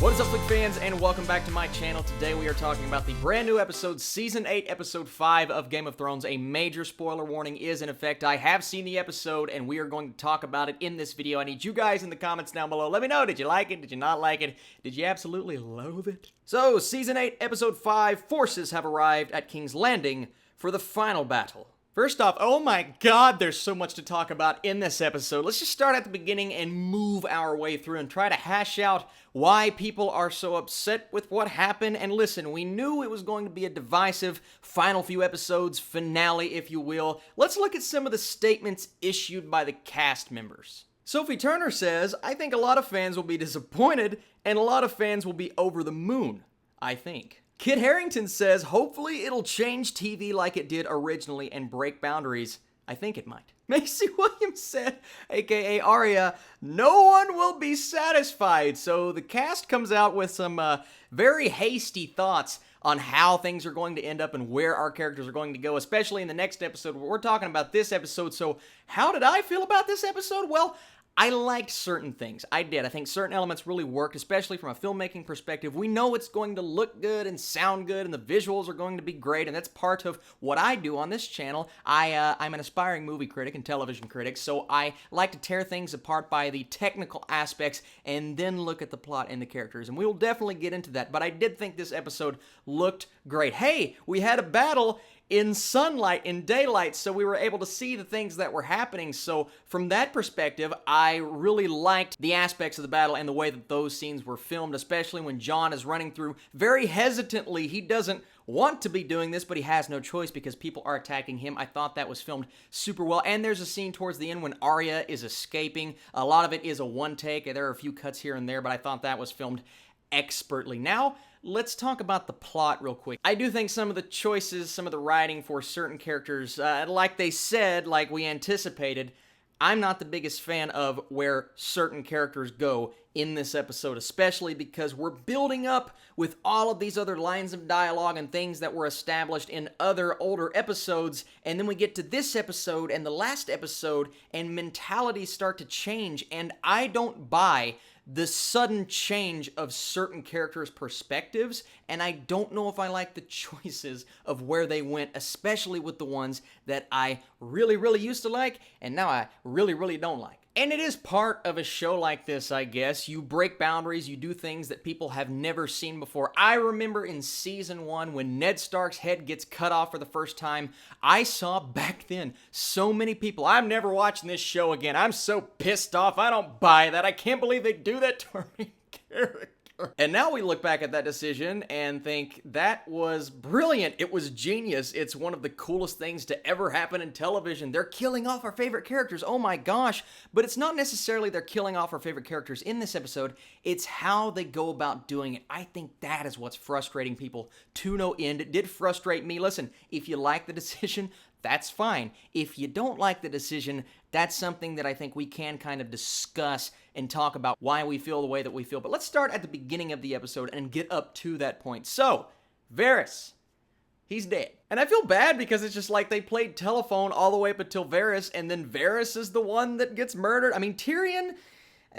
What is up, Wick fans, and welcome back to my channel. Today we are talking about the brand new episode, Season 8, Episode 5 of Game of Thrones. A major spoiler warning is in effect. I have seen the episode, and we are going to talk about it in this video. I need you guys in the comments down below. Let me know, did you like it? Did you not like it? Did you absolutely loathe it? So, Season 8, Episode 5, forces have arrived at King's Landing for the final battle. First off, oh my god, there's so much to talk about in this episode. Let's just start at the beginning and move our way through and try to hash out why people are so upset with what happened. And listen, we knew it was going to be a divisive final few episodes, finale if you will. Let's look at some of the statements issued by the cast members. Sophie Turner says, I think a lot of fans will be disappointed and a lot of fans will be over the moon, I think. Kit Harington says, hopefully it'll change TV like it did originally and break boundaries. I think it might. Macy Williams said, aka Arya, no one will be satisfied. So the cast comes out with some very hasty thoughts on how things are going to end up and where our characters are going to go, especially in the next episode. We're talking about this episode. So how did I feel about this episode? Well, I liked certain things. I did. I think certain elements really worked, especially from a filmmaking perspective. We know it's going to look good and sound good, and the visuals are going to be great, and that's part of what I do on this channel. I'm an aspiring movie critic and television critic, so I like to tear things apart by the technical aspects and then look at the plot and the characters, and we will definitely get into that, but I did think this episode looked great. Hey, we had a battle in sunlight, in daylight, so we were able to see the things that were happening. So from that perspective, I really liked the aspects of the battle and the way that those scenes were filmed, especially when Jon is running through very hesitantly. He doesn't want to be doing this, but he has no choice because people are attacking him. I thought that was filmed super well. And there's a scene towards the end when Arya is escaping. A lot of it is a one take. There are a few cuts here and there, but I thought that was filmed expertly. Now, let's talk about the plot real quick. I do think some of the choices, some of the writing for certain characters, like they said, like we anticipated, I'm not the biggest fan of where certain characters go in this episode, especially because we're building up with all of these other lines of dialogue and things that were established in other older episodes, and then we get to this episode and the last episode, and mentalities start to change, and I don't buy the sudden change of certain characters' perspectives, and I don't know if I like the choices of where they went, especially with the ones that I really, really used to like, and now I really, really don't like. And it is part of a show like this, I guess. You break boundaries, you do things that people have never seen before. I remember in Season 1 when Ned Stark's head gets cut off for the first time, I saw back then so many people, I'm never watching this show again. I'm so pissed off, I don't buy that. I can't believe they do that to our main character. And now we look back at that decision and think that was brilliant. It was genius. It's one of the coolest things to ever happen in television. They're killing off our favorite characters. Oh my gosh. But it's not necessarily they're killing off our favorite characters in this episode. It's how they go about doing it. I think that is what's frustrating people to no end. It did frustrate me. Listen, if you like the decision, that's fine. If you don't like the decision, that's something that I think we can kind of discuss and talk about why we feel the way that we feel. But let's start at the beginning of the episode and get up to that point. So, Varys, he's dead. And I feel bad because it's just like they played telephone all the way up until Varys, and then Varys is the one that gets murdered. I mean, Tyrion,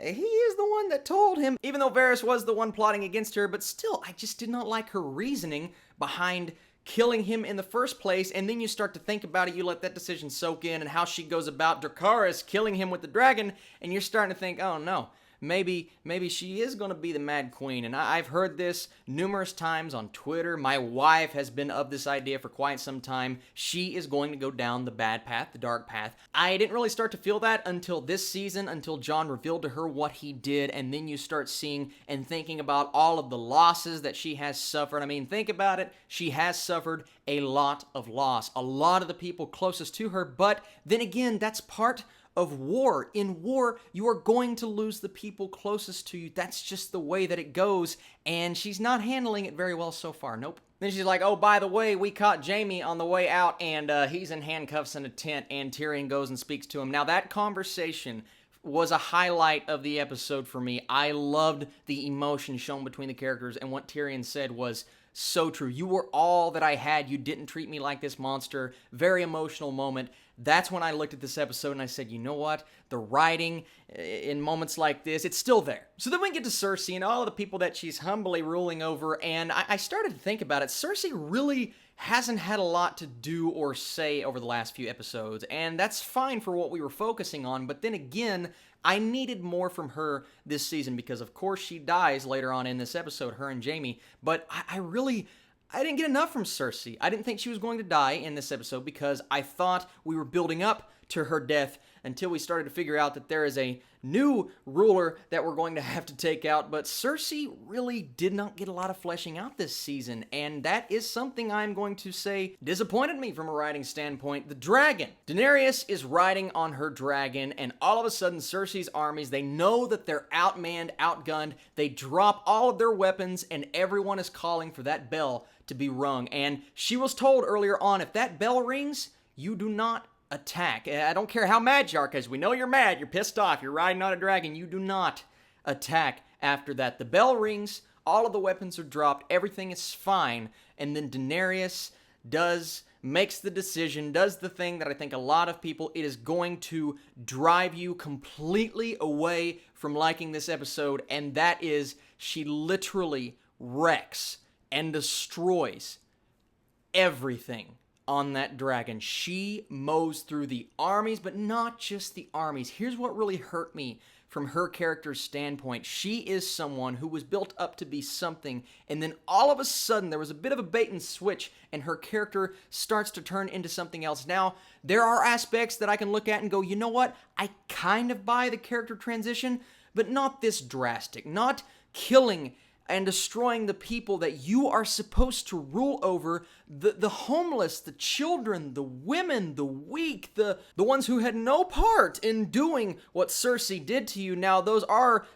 he is the one that told him, even though Varys was the one plotting against her, but still, I just did not like her reasoning behind killing him in the first place, and then you start to think about it, you let that decision soak in, and how she goes about Dracarys killing him with the dragon, and you're starting to think, oh no, maybe she is going to be the Mad Queen. And I've heard this numerous times on Twitter. My wife has been of this idea for quite some time. She is going to go down the bad path, the dark path. I didn't really start to feel that until this season, until Jon revealed to her what he did, and then you start seeing and thinking about all of the losses that she has suffered. I mean, think about it. She has suffered a lot of loss. A lot of the people closest to her, but then again, that's part of war. In war, you are going to lose the people closest to you. That's just the way that it goes, and she's not handling it very well so far. Nope. Then she's like, oh, by the way, we caught Jaime on the way out, and he's in handcuffs in a tent, and Tyrion goes and speaks to him. Now, that conversation was a highlight of the episode for me. I loved the emotion shown between the characters, and what Tyrion said was so true. You were all that I had. You didn't treat me like this monster. Very emotional moment. that's when I looked at this episode and I said, you know what? The writing in moments like this, it's still there. So then we get to Cersei and all of the people that she's humbly ruling over, and I started to think about it. Cersei really hasn't had a lot to do or say over the last few episodes, and that's fine for what we were focusing on, but then again, I needed more from her this season because, of course, she dies later on in this episode, her and Jaime, but I didn't get enough from Cersei. I didn't think she was going to die in this episode because I thought we were building up to her death until we started to figure out that there is a new ruler that we're going to have to take out. But Cersei really did not get a lot of fleshing out this season, and that is something I'm going to say disappointed me from a writing standpoint. The dragon. Daenerys is riding on her dragon, and all of a sudden Cersei's armies, they know that they're outmanned, outgunned. They drop all of their weapons, and everyone is calling for that bell to be rung. And she was told earlier on, if that bell rings, you do not attack. I don't care how mad you are, because we know you're mad, you're pissed off, you're riding on a dragon. You do not attack after that. The bell rings, all of the weapons are dropped, everything is fine, and then Daenerys makes the decision, does the thing that I think a lot of people, it is going to drive you completely away from liking this episode, and that is she literally wrecks and destroys everything on that dragon. She mows through the armies, but not just the armies. Here's what really hurt me from her character's standpoint. She is someone who was built up to be something, and then all of a sudden there was a bit of a bait and switch, and her character starts to turn into something else. Now, there are aspects that I can look at and go, you know what? I kind of buy the character transition, but not this drastic. Not killing and destroying the people that you are supposed to rule over, the homeless, the children, the women, the weak, the ones who had no part in doing what Cersei did to you. Now,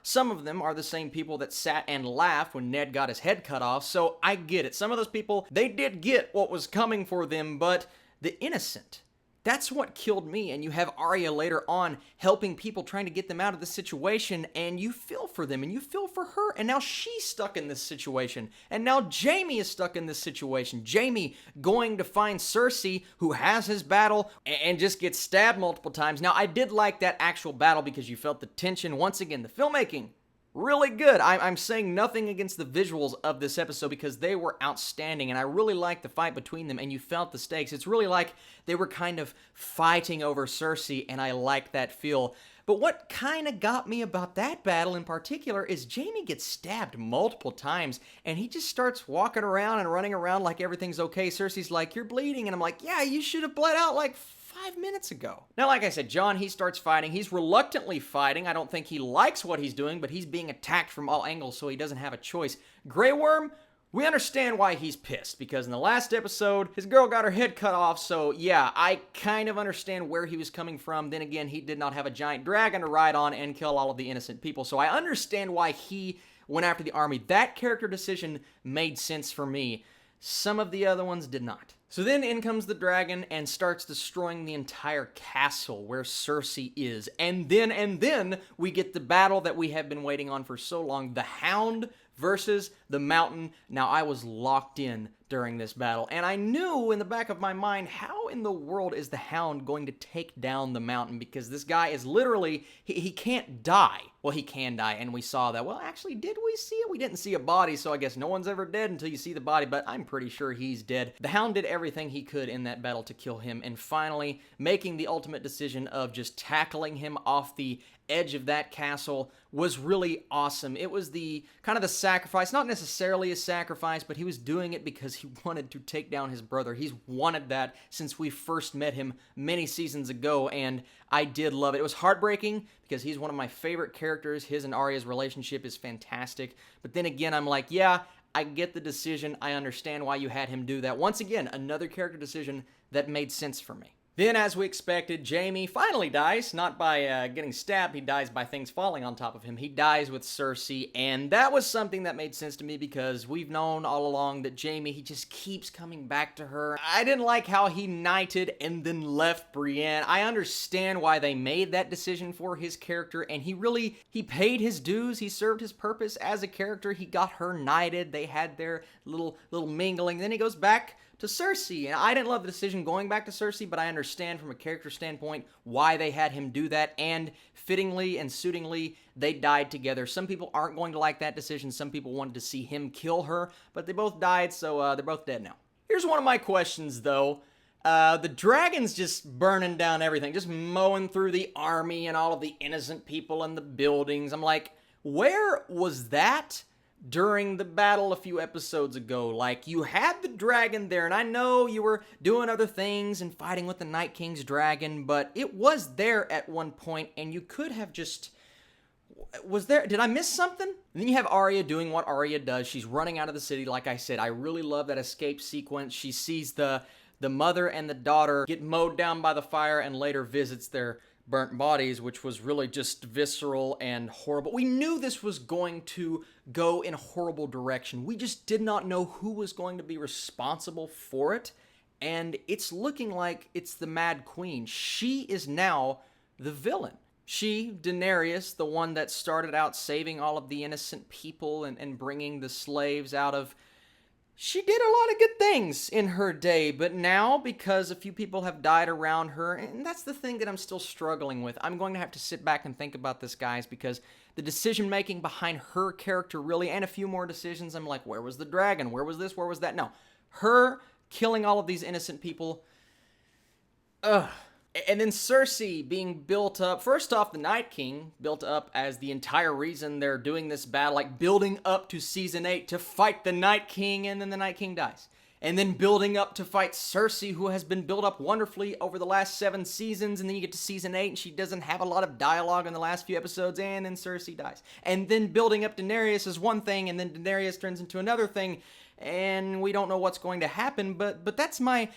some of them are the same people that sat and laughed when Ned got his head cut off, so I get it. Some of those people, they did get what was coming for them, but the innocent, that's what killed me. And you have Arya later on helping people, trying to get them out of the situation, and you feel for them and you feel for her, and now she's stuck in this situation, and now Jaime is stuck in this situation. Jaime going to find Cersei, who has his battle, and just gets stabbed multiple times. Now, I did like that actual battle because you felt the tension. Once again, the filmmaking, really good. I'm saying nothing against the visuals of this episode because they were outstanding, and I really liked the fight between them, and you felt the stakes. It's really like they were kind of fighting over Cersei, and I like that feel. But what kind of got me about that battle in particular is Jaime gets stabbed multiple times, and he just starts walking around and running around like everything's okay. Cersei's like, you're bleeding, and I'm like, yeah, you should have bled out like 5 minutes ago. Now, like I said, Jon, he starts fighting. He's reluctantly fighting. I don't think he likes what he's doing, but he's being attacked from all angles, so he doesn't have a choice. Grey Worm, we understand why he's pissed, because in the last episode, his girl got her head cut off, so yeah, I kind of understand where he was coming from. Then again, he did not have a giant dragon to ride on and kill all of the innocent people, so I understand why he went after the army. That character decision made sense for me. Some of the other ones did not. So then in comes the dragon and starts destroying the entire castle where Cersei is. And then we get the battle that we have been waiting on for so long. The Hound versus the Mountain. Now, I was locked in during this battle, and I knew in the back of my mind, how in the world is the Hound going to take down the Mountain? Because this guy is literally, he can't die. Well, he can die, and we saw that. Well, actually, did we see it? We didn't see a body, so I guess no one's ever dead until you see the body, but I'm pretty sure he's dead. The Hound did everything he could in that battle to kill him, and finally making the ultimate decision of just tackling him off the edge of that castle was really awesome. It was the kind of the sacrifice, not necessarily a sacrifice, but he was doing it because he wanted to take down his brother. He's wanted that since we first met him many seasons ago, and I did love it. It was heartbreaking because he's one of my favorite characters. His and Arya's relationship is fantastic, but then again, I'm like, yeah, I get the decision. I understand why you had him do that. Once again, another character decision that made sense for me. Then, as we expected, Jaime finally dies, not by getting stabbed, he dies by things falling on top of him. He dies with Cersei, and that was something that made sense to me because we've known all along that Jaime, he just keeps coming back to her. I didn't like how he knighted and then left Brienne. I understand why they made that decision for his character, and he paid his dues, he served his purpose as a character. He got her knighted, they had their little mingling, then he goes back to Cersei. And I didn't love the decision going back to Cersei, but I understand from a character standpoint why they had him do that, and fittingly and suitingly, they died together. Some people aren't going to like that decision. Some people wanted to see him kill her, but they both died, so they're both dead now. Here's one of my questions, though. The dragon's just burning down everything, just mowing through the army and all of the innocent people in the buildings. I'm like, where was that during the battle a few episodes ago? Like, you had the dragon there, and I know you were doing other things and fighting with the Night King's dragon, but it was there at one point, and you could have just... Was there... Did I miss something? And then you have Arya doing what Arya does. She's running out of the city, like I said. I really love that escape sequence. She sees the mother and the daughter get mowed down by the fire and later visits their burnt bodies, which was really just visceral and horrible. We knew this was going to go in a horrible direction. We just did not know who was going to be responsible for it, and it's looking like it's the Mad Queen. She is now the villain. She, Daenerys, the one that started out saving all of the innocent people and bringing the slaves out of... She did a lot of good things in her day, but now, because a few people have died around her, and that's the thing that I'm still struggling with. I'm going to have to sit back and think about this, guys, because the decision-making behind her character really, and a few more decisions, I'm like, where was the dragon? Where was this? Where was that? No. Her killing all of these innocent people. Ugh. And then Cersei being built up. First off, the Night King built up as the entire reason they're doing this battle, like building up to Season 8 to fight the Night King, and then the Night King dies. And then building up to fight Cersei, who has been built up wonderfully over the last 7 seasons, and then you get to Season 8, and she doesn't have a lot of dialogue in the last few episodes, and then Cersei dies. And then building up Daenerys is one thing, and then Daenerys turns into another thing, and we don't know what's going to happen, but that's my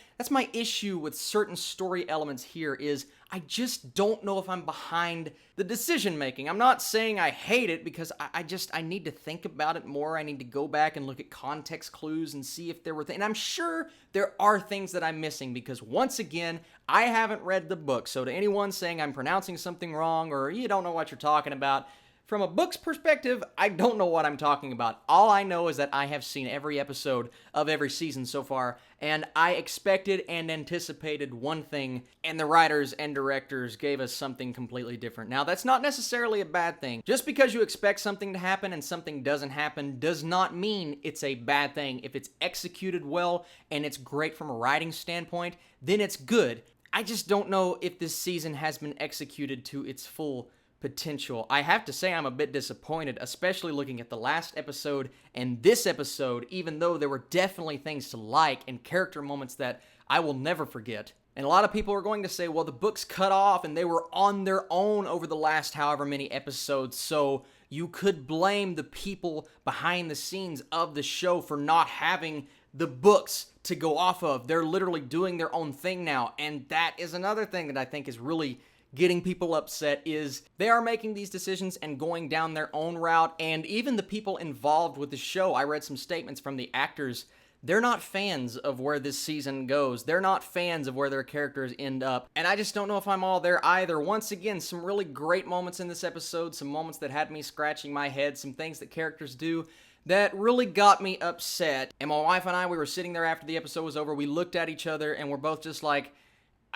issue with certain story elements here, is I just don't know if I'm behind the decision making. I'm not saying I hate it, because I need to think about it more. I need to go back and look at context clues and see if there were things. And I'm sure there are things that I'm missing, because once again, I haven't read the book. So to anyone saying I'm pronouncing something wrong or you don't know what you're talking about, from a book's perspective, I don't know what I'm talking about. All I know is that I have seen every episode of every season so far, and I expected and anticipated one thing, and the writers and directors gave us something completely different. Now, that's not necessarily a bad thing. Just because you expect something to happen and something doesn't happen does not mean it's a bad thing. If it's executed well and it's great from a writing standpoint, then it's good. I just don't know if this season has been executed to its full potential. I have to say I'm a bit disappointed, especially looking at the last episode and this episode, even though there were definitely things to like and character moments that I will never forget. And a lot of people are going to say, well, the book's cut off and they were on their own over the last however many episodes, so you could blame the people behind the scenes of the show for not having the books to go off of. They're literally doing their own thing now, and that is another thing that I think is really getting people upset, is they are making these decisions and going down their own route, and even the people involved with the show, I read some statements from the actors, they're not fans of where this season goes. They're not fans of where their characters end up, and I just don't know if I'm all there either. Once again, some really great moments in this episode, some moments that had me scratching my head, some things that characters do that really got me upset, and my wife and I, we were sitting there after the episode was over, we looked at each other, and we're both just like,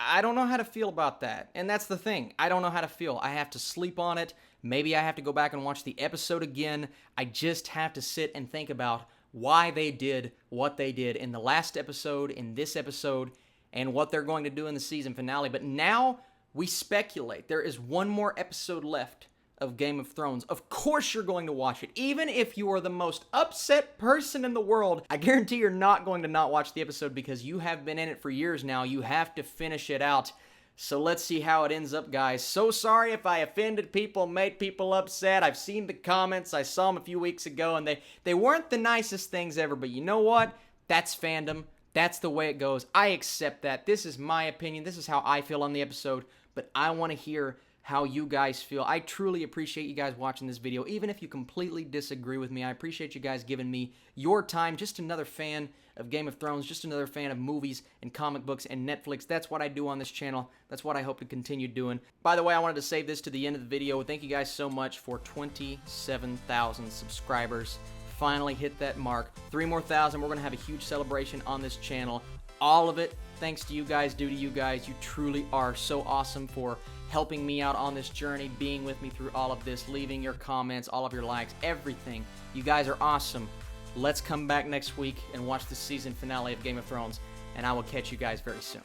I don't know how to feel about that. And that's the thing. I don't know how to feel. I have to sleep on it. Maybe I have to go back and watch the episode again. I just have to sit and think about why they did what they did in the last episode, in this episode, and what they're going to do in the season finale. But now we speculate. There is one more episode left of Game of Thrones. Of course you're going to watch it. Even if you are the most upset person in the world, I guarantee you're not going to not watch the episode, because you have been in it for years now. You have to finish it out. So let's see how it ends up, guys. So sorry if I offended people, made people upset. I've seen the comments. I saw them a few weeks ago, and they weren't the nicest things ever, but you know what? That's fandom. That's the way it goes. I accept that. This is my opinion. This is how I feel on the episode, but I want to hear how you guys feel. I truly appreciate you guys watching this video, even if you completely disagree with me. I appreciate you guys giving me your time. Just another fan of Game of Thrones, just another fan of movies and comic books and Netflix. That's what I do on this channel. That's what I hope to continue doing. By the way, I wanted to save this to the end of the video. Thank you guys so much for 27,000 subscribers. finally hit that mark. 3 more thousand, we're going to have a huge celebration on this channel. All of it thanks to you guys, due to you guys. You truly are so awesome for helping me out on this journey, being with me through all of this, leaving your comments, all of your likes, everything. You guys are awesome. Let's come back next week and watch the season finale of Game of Thrones, and I will catch you guys very soon.